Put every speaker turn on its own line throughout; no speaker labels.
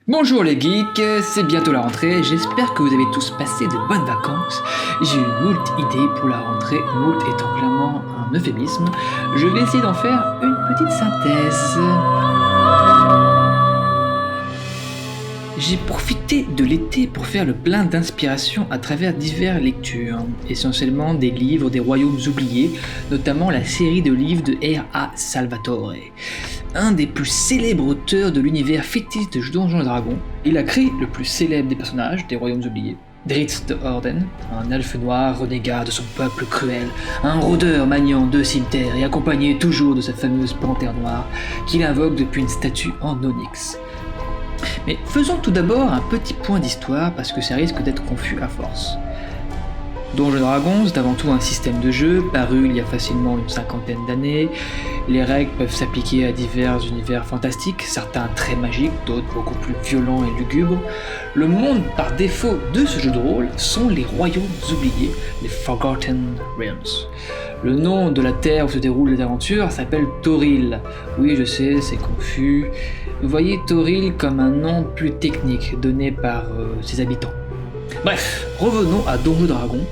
Bonjour les geeks, c'est bientôt la rentrée, j'espère que vous avez tous passé de bonnes vacances. J'ai eu moult idées pour la rentrée, moult étant clairement un euphémisme. Je vais essayer d'en faire une petite synthèse. J'ai profité de l'été pour faire le plein d'inspiration à travers diverses lectures, essentiellement des livres des royaumes oubliés, notamment la série de livres de R.A. Salvatore. Un des plus célèbres auteurs de l'univers fictif de Donjons et Dragons, il a créé le plus célèbre des personnages des royaumes oubliés, Drizzt Do'Urden, un elfe noir renégat de son peuple cruel, un rôdeur maniant 2 cimetières et accompagné toujours de sa fameuse panthère noire qu'il invoque depuis une statue en onyx. Mais faisons tout d'abord un petit point d'histoire parce que ça risque d'être confus à force. Donjons et Dragons, c'est avant tout un système de jeu paru il y a facilement une 50aine d'années. Les règles peuvent s'appliquer à divers univers fantastiques, certains très magiques, d'autres beaucoup plus violents et lugubres. Le monde par défaut de ce jeu de rôle sont les royaumes oubliés, les Forgotten Realms. Le nom de la terre où se déroulent les aventures s'appelle Toril. Oui, je sais, c'est confus. Vous voyez Toril comme un nom plus technique donné par ses habitants. Bref, revenons à Donjons et Dragons.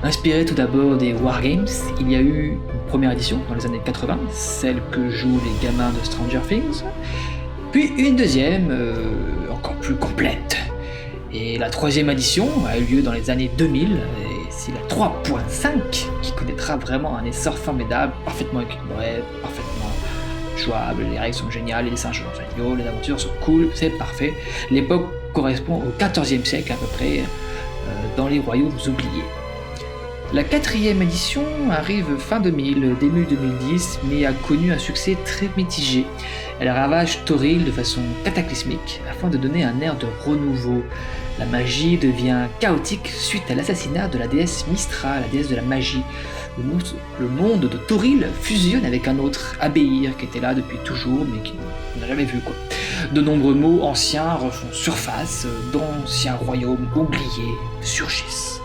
Inspiré tout d'abord des Wargames, il y a eu une première édition dans les années 80, celle que jouent les gamins de Stranger Things, puis une deuxième, encore plus complète. Et la troisième édition a eu lieu dans les années 2000, et c'est la 3.5 qui connaîtra vraiment un essor formidable, parfaitement équilibré, parfaitement jouable, les règles sont géniales, les dessins sont géniaux, les aventures sont cool, c'est parfait. L'époque correspond au XIVe siècle à peu près, dans les royaumes oubliés. La 4e édition arrive fin 2000, début 2010, mais a connu un succès très mitigé. Elle ravage Toril de façon cataclysmique afin de donner un air de renouveau. La magie devient chaotique suite à l'assassinat de la déesse Mystra, la déesse de la magie. Le monde de Toril fusionne avec un autre, Abeir, qui était là depuis toujours, mais qui n'a jamais vu quoi. De nombreux mots anciens refont surface, d'anciens royaumes oubliés surgissent.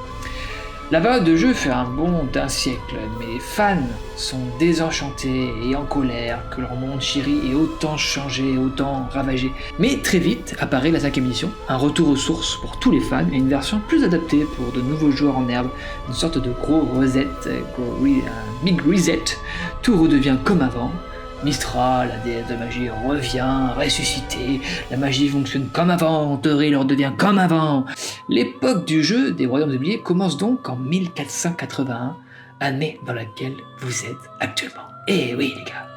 La période de jeu fait un bond d'1 siècle, mais les fans sont désenchantés et en colère que leur monde chéri ait autant changé, autant ravagé. Mais très vite apparaît la 5e édition, un retour aux sources pour tous les fans et une version plus adaptée pour de nouveaux joueurs en herbe, une sorte de gros reset, un big reset, tout redevient comme avant. Mystra, la déesse de magie, revient, ressuscitée, la magie fonctionne comme avant, Toril redevient comme avant. L'époque du jeu des royaumes oubliés commence donc en 1481, année dans laquelle vous êtes actuellement. Eh oui les gars.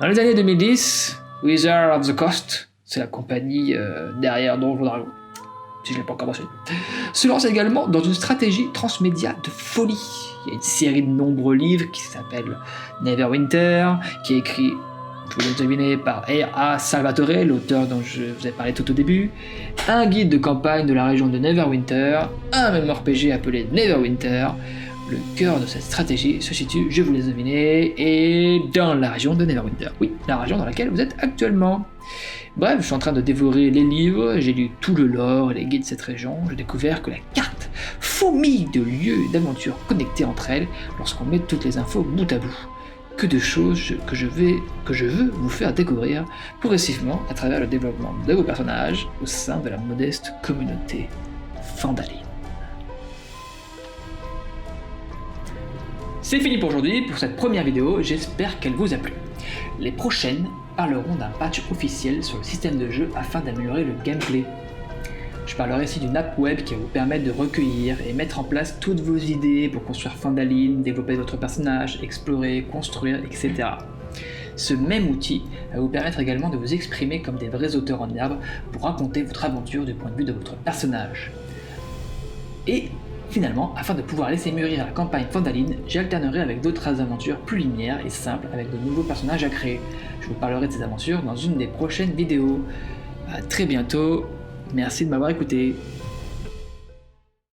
Dans les années 2010, Wizards of the Coast, c'est la compagnie derrière Donjons et Dragons, si je l'ai pas encore mentionné, se lance également dans une stratégie transmédia de folie. Il y a une série de nombreux livres qui s'appelle Neverwinter, qui est écrit, vous l'avez deviné, par R.A. Salvatore, l'auteur dont je vous ai parlé tout au début, un guide de campagne de la région de Neverwinter, un MMORPG appelé Neverwinter. Le cœur de cette stratégie se situe, je vous l'ai deviné, et dans la région de Neverwinter. Oui, la région dans laquelle vous êtes actuellement. Bref, je suis en train de dévorer les livres, j'ai lu tout le lore et les guides de cette région, j'ai découvert que la carte fourmille de lieux et d'aventures connectés entre elles lorsqu'on met toutes les infos bout à bout. Que de choses que je veux vous faire découvrir progressivement à travers le développement de vos personnages au sein de la modeste communauté Fandaline. C'est fini pour aujourd'hui, pour cette première vidéo, j'espère qu'elle vous a plu. Les prochaines parleront d'un patch officiel sur le système de jeu afin d'améliorer le gameplay. Je parlerai aussi d'une app web qui va vous permettre de recueillir et mettre en place toutes vos idées pour construire Fandaline, développer votre personnage, explorer, construire, etc. Ce même outil va vous permettre également de vous exprimer comme des vrais auteurs en herbe pour raconter votre aventure du point de vue de votre personnage. Et finalement, afin de pouvoir laisser mûrir la campagne Fandaline, j'alternerai avec d'autres aventures plus linéaires et simples avec de nouveaux personnages à créer. Je vous parlerai de ces aventures dans une des prochaines vidéos. A très bientôt, merci de m'avoir écouté.